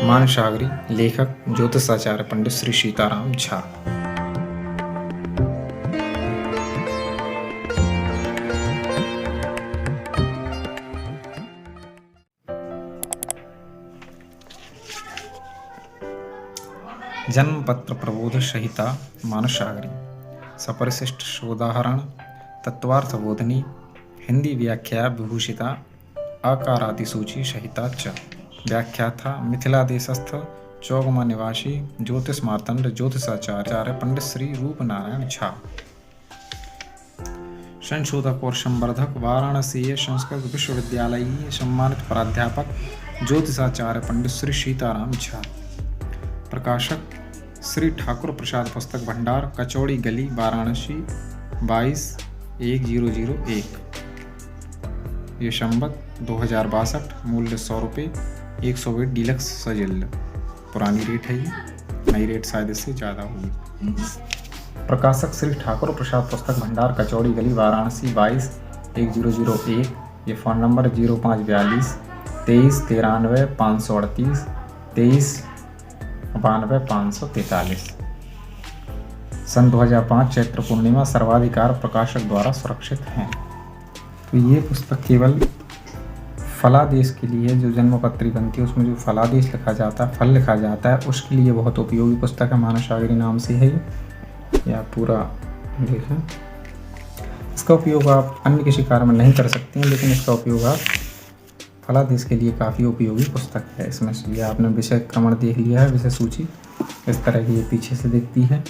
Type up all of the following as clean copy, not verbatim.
मानसागरी। लेखक ज्योतिषाचार्य पंडित श्री सीताराम झा। जन्म पत्र प्रबोध संहिता मानसागरी। सपरिशिष्ट शोदाहरण तत्वार्थ बोधनी। हिंदी व्याख्या विभूषिता आकारातिसूची संहिता च। व्याख्याता मिथिला देशस्थ चौगमा निवासी ज्योतिष मार्तंड ज्योतिषाचार्य पंडित श्री रूपनारायण झा। संशोधक और संवर्धक वाराणसी संस्कृत विश्वविद्यालय सम्मानित प्राध्यापक ज्योतिषाचार्य पंडित श्री सीताराम झा। प्रकाशक श्री ठाकुर प्रसाद पुस्तक भंडार, कचौड़ी गली, वाराणसी 22-1001। ये संवत 2062। मूल्य 100 रुपये। 100 डीलक्स सजिल। पुरानी रेट है ये, नई रेट शायद इससे ज़्यादा होगी। प्रकाशक श्री ठाकुर प्रसाद पुस्तक भंडार, कचौड़ी गली, वाराणसी 22-1001। ये फ़ोन नंबर 0542 2393 538 2392 543। सन 2005 चैत्र पूर्णिमा। सर्वाधिकार प्रकाशक द्वारा सुरक्षित हैं। तो ये पुस्तक केवल फलादेश के लिए, जो जन्मपत्री बनती है उसमें जो फलादेश लिखा जाता है, फल लिखा जाता है, उसके लिए बहुत उपयोगी पुस्तक है। मानसागरी नाम से है ये, आप पूरा देखें। इसका उपयोग आप अन्य किसी कार्य में नहीं कर सकते हैं, लेकिन इसका उपयोग आप फलादेश के लिए काफ़ी उपयोगी पुस्तक है। इसमें ये आपने विषय क्रमण देख लिया है, विषय सूची इस तरह की ये पीछे से दिखती है।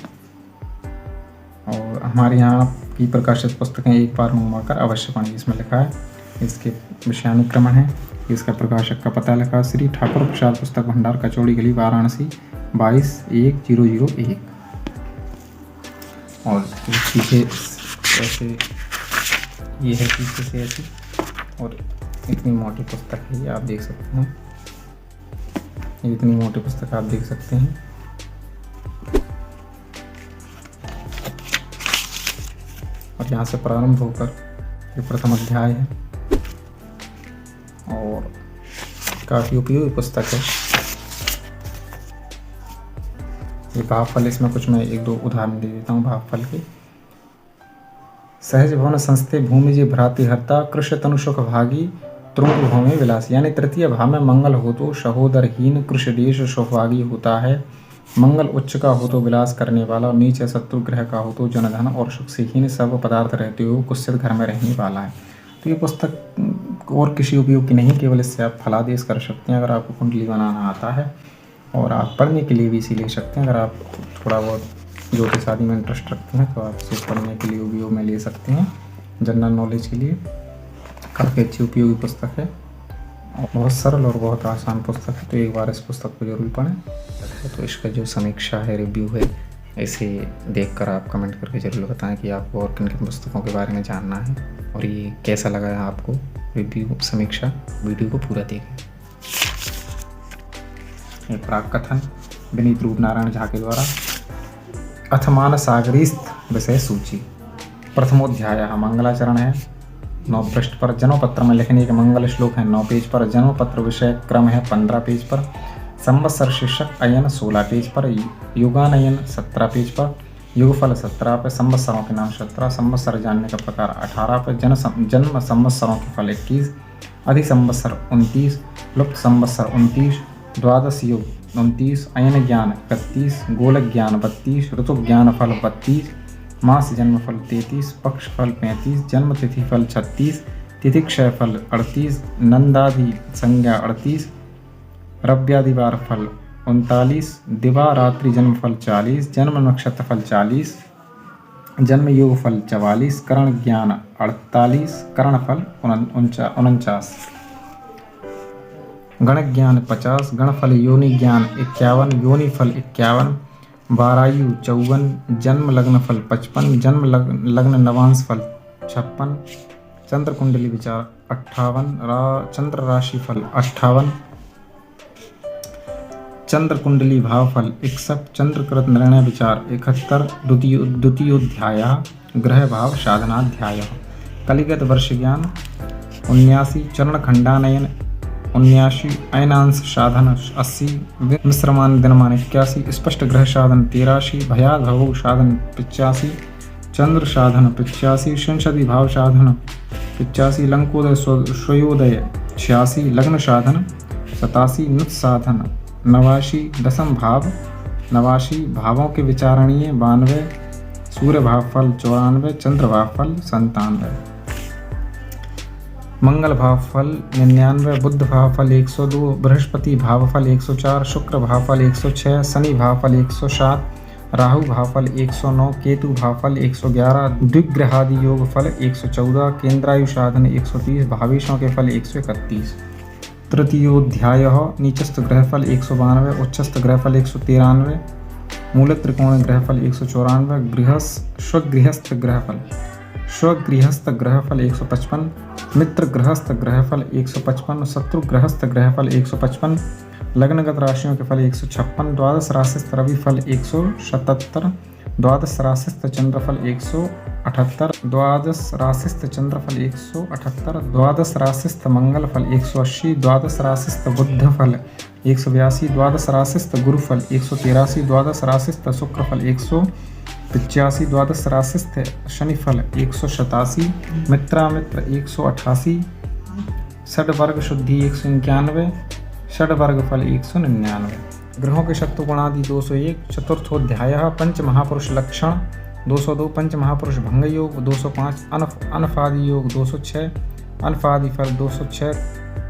और हमारे यहाँ की प्रकाशित पुस्तकें एक बार मंगवाकर अवश्य पढ़ें। इसमें लिखा है इसके विषयानुक्रमण है, इसका प्रकाशक का पता लिखा श्री ठाकुर प्रसाद पुस्तक भंडार, कचौड़ी गली, वाराणसी 22-1001। और पीछे ऐसे ये है, पीछे से ऐसे, और इतनी मोटी पुस्तक है ये, आप देख सकते हैं। ये इतनी मोटी पुस्तक आप देख सकते हैं। और यहाँ से प्रारंभ होकर ये प्रथम अध्याय है और काफ़ी उपयोगी पुस्तक है। ये भावफल, इसमें कुछ मैं 1-2 उदाहरण दे देता हूँ भावफल के। सहज भवन संस्थे भूमिजे भ्रातिहर्ता, कृष्ण तनु सुख भागी, तुरुंग भूमि विलास। यानी तृतीय भाव में मंगल हो तो सहोदरहीन कृष्ण देश सुखभागी होता है। मंगल उच्च का हो तो विलास करने वाला, नीच शत्रु ग्रह का हो तो जनधन और सुख से हीन सब पदार्थ रहते हुए कुत्सित घर में रहने वाला है। तो ये पुस्तक और किसी उपयोग की नहीं, केवल इससे आप फलादेश कर सकते हैं अगर आपको कुंडली बनाना आता है, और आप पढ़ने के लिए भी इसी ले सकते हैं। अगर आप थोड़ा बहुत ज्योतिष आदि में इंटरेस्ट रखते हैं तो आप इसे पढ़ने के लिए उपयोग में ले सकते हैं। जनरल नॉलेज के लिए काफ़ी अच्छी उपयोगी पुस्तक है और बहुत सरल और बहुत आसान पुस्तक है। तो एक बार इस पुस्तक को जरूर पढ़ें। तो इसका जो समीक्षा है, रिव्यू है, इसे देखकर आप कमेंट करके जरूर बताएं कि आपको और किन किन पुस्तकों के बारे में जानना है और ये कैसा लगा है आपको रिव्यू, समीक्षा। वीडियो को पूरा देखें। एक प्राक कथन विनीत रूपनारायण झा के द्वारा। अथ मानसागरीस्थ विषय सूची। प्रथमोध्याय मंगलाचरण है। 9 पृष्ठ पर। जन्मपत्र में लिखने के मंगल श्लोक है 9 पेज पर। जन्मपत्र विषय क्रम है 15 पेज पर। संवत्सर शीर्षक अयन 16 पेज पर। युगानयन 17 पेज पर। युगफल 17 पर। संवत्सरों के नाम 17। संवत्सर जानने का प्रकार 18 पर। जन्म संवत्सरों के फल 21। अधिसंवत्सर 29। लुप्त संवत्सर 29। द्वादश युग 29। अयन ज्ञान 31। गोलक ज्ञान 32। ऋतु ज्ञान फल 32। मास जन्म फल 33। पक्ष फल 35। जन्म तिथि फल 36। तिथि क्षय फल 38। नंदादि संज्ञा 38। रव्यादिवार फल 39। दिवा रात्रि जन्म फल 40। जन्म नक्षत्र फल 40। जन्म योग फल 44। करण ज्ञान 48। करण फल 49। गण ज्ञान 50। गण फल योनि ज्ञान 51। योनि फल 51। वारायु 54। जन्म लग्न फल 55। जन्म लग्न नवांश फल 56। चंद्र कुंडली विचार 58। चंद्र राशि फल 58। चंद्र कुंडली भाव फल 61। चंद्रकृत निर्णय विचार 71। द्वितीयोध्याय ग्रह भाव साधनाध्याय। कलिगत वर्ष ज्ञान 79। चरण खंडानयन 79, अयनांश साधन 80, मिश्रमान दिनमान 81, स्पष्ट ग्रह साधन 83, भयाद भवो साधन 85, चंद्र साधन 85, संसदि भाव साधन 85, लंकोदय स्वयोदय 86, लग्न साधन 87, नुत साधन 89, दशम भाव 89, भावों के विचारणीय 92, सूर्य भावफल 94, चंद्र भावफल 97, मंगल भावफल 99, बुध भावफल 102, बृहस्पति भावफल 104, शुक्र भावफल 106, शनि भावफल 107, राहु भावफल 109, केतु भावफल 111, द्विग्रहादि योग फल 114, केंद्रायु साधन 130, भावेशों के फल 131। तृतीयोध्याय नीचस्थ ग्रहफल 192, उच्चस्थ ग्रहफल 193, मूल त्रिकोण ग्रहफल 194, स्वगृहस्थ ग्रहफल 155, मित्र गृहस्थ ग्रहफल 155, शत्रु गृहस्थ ग्रहफल 155, लग्नगत राशियों के फल 156, द्वादश राशिस्थ रवि फल 177, द्वादश राशिस्थ चंद्रफल 178, द्वादश राशिस्थ चंद्रफल 178, द्वादश राशिस्थ मंगल फल 180, द्वादश राशिस्थ बुध फल 182, द्वादश राशिस्थ गुरु फल 183, द्वादश राशिस्थ शुक्र फल 185, द्वादश राशिस्थ शनि फल 187, मित्रामित्र 188, षड्वर्ग शुद्धि 191, षड्वर्ग फल 199, ग्रहों के शत्रुगुणादि 201, चतुर्थोध्याय पंच महापुरुष लक्षण 202, पंच महापुरुष भंग योग 205, अनफादि योग 206, अनफादि फल 206,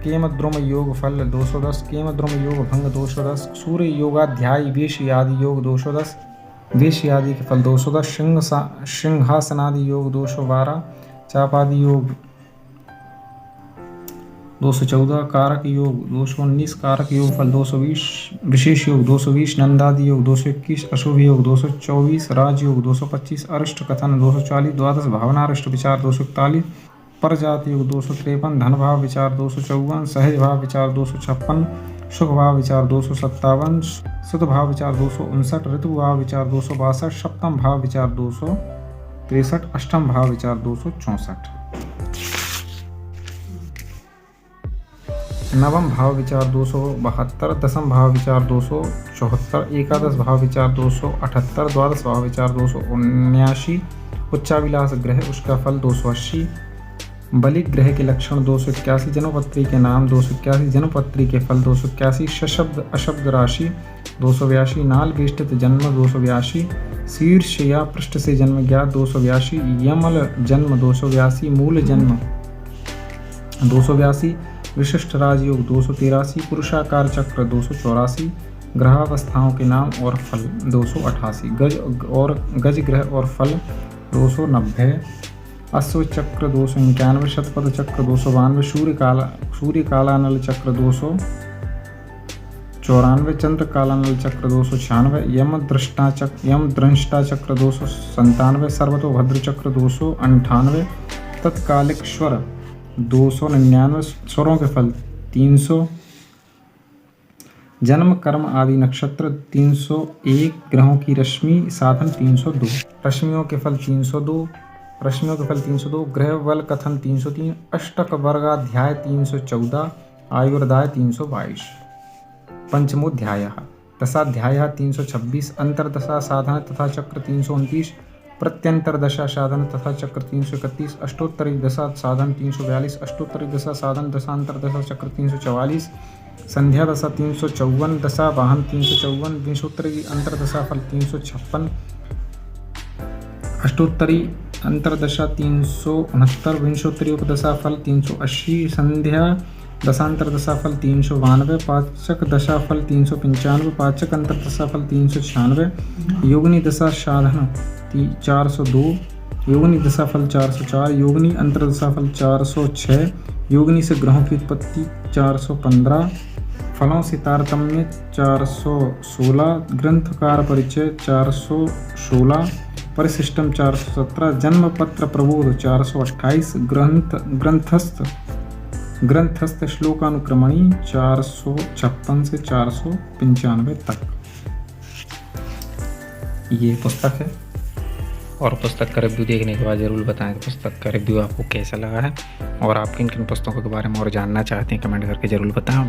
केमद्रुम योग फल 210, केमद्रुम योग भंग 210, सूर्य योगाध्याय वेश्य आदि योग 210, वेश्य आदि के फल 210, सिंहासनादि योग 212, चापादि योग 214, कारक योग 219, कारक योग फल 220, विशेष योग 220, नंदादि योग 221, अशुभ योग 224, राजयोग 225, अरिष्ट कथन 240, द्वादश भावनारिष्ट विचार 241, परजात योग 253, धन भाव विचार 254, सहज भाव विचार 256, सुख भाव विचार 257, सुध भाव विचार 259, ऋतु भाव विचार 262, सप्तम भाव विचार 263, अष्टम भाव विचार 264, नवम भाव विचार 272, दसम भाव विचार 274, एकादश भाव विचार 278, द्वादश भाव विचार 279, उच्चाभिलाष ग्रह उसका फल 280, बलि ग्रह के लक्षण 281, जन्मपत्री के नाम 281, जन्मपत्री के फल 281, सशब्द अशब्द राशि 282, नाल वेष्टित जन्म 282, शीर्ष या पृष्ठ से जन्म ज्ञात 282, यमल जन्म 282, मूल जन्म 282, विशिष्ट राजयोग 283, पुरुषाकार चक्र 284, ग्रहावस्थाओं के नाम और फल 288, गज ग्रह और फल 290, अश्व चक्र 291, शतपथ चक्र 292, सूर्य कालानल चक्र 294, चंद्र कालानल चक्र 296, यम दृष्टा चक्र 297, सर्वतोभद्र चक्र 298, तत्कालिक स्वर 299, स्वरों के फल 300, जन्म कर्म आदि नक्षत्र 301, ग्रहों की रश्मि साधन 302, रश्मियों के फल 302, ग्रह बल कथन 303, अष्टक वर्गाध्याय 314, आयुर्दाय 322, पंचमोध्याय दशाध्याय 326, अंतर्दशा साधन तथा चक्र 329, प्रत्यंतर दशा साधन तथा चक्र 331, अष्टोत्तरी दशा साधन 342, अष्टोत्तरी दशा साधन दशांतर दशा चक्र 344, संध्या दशा 354, दशा वाहन 354, विंशोत्तरी अंतरदशा फल 356, अष्टोत्तरी अंतरदशा 369, विंशोत्तरी उपदशा फल 380, संध्या दशांतर दशा फल 392, पाचक दशा फल 395, पाचक अंतर दशा फल 396, योगिनी दशा साधन 402, योगिनी दशा फल 404, योगिनी अंतरदशा फल 406, योगिनी से ग्रहों की उत्पत्ति 415, फलों से तारतम्य 416, ग्रंथकार परिचय 416, परिशिष्टम 417, जन्म पत्र प्रबोध 428, ग्रंथस्थ श्लोकानुक्रमणी 456 से 495 तक। ये पुस्तक है और पुस्तक का रिव्यू देखने के बाद ज़रूर बताएं कि पुस्तक का रिव्यू आपको कैसा लगा है और आप किन किन पुस्तकों के बारे में और जानना चाहते हैं कमेंट करके ज़रूर बताएं।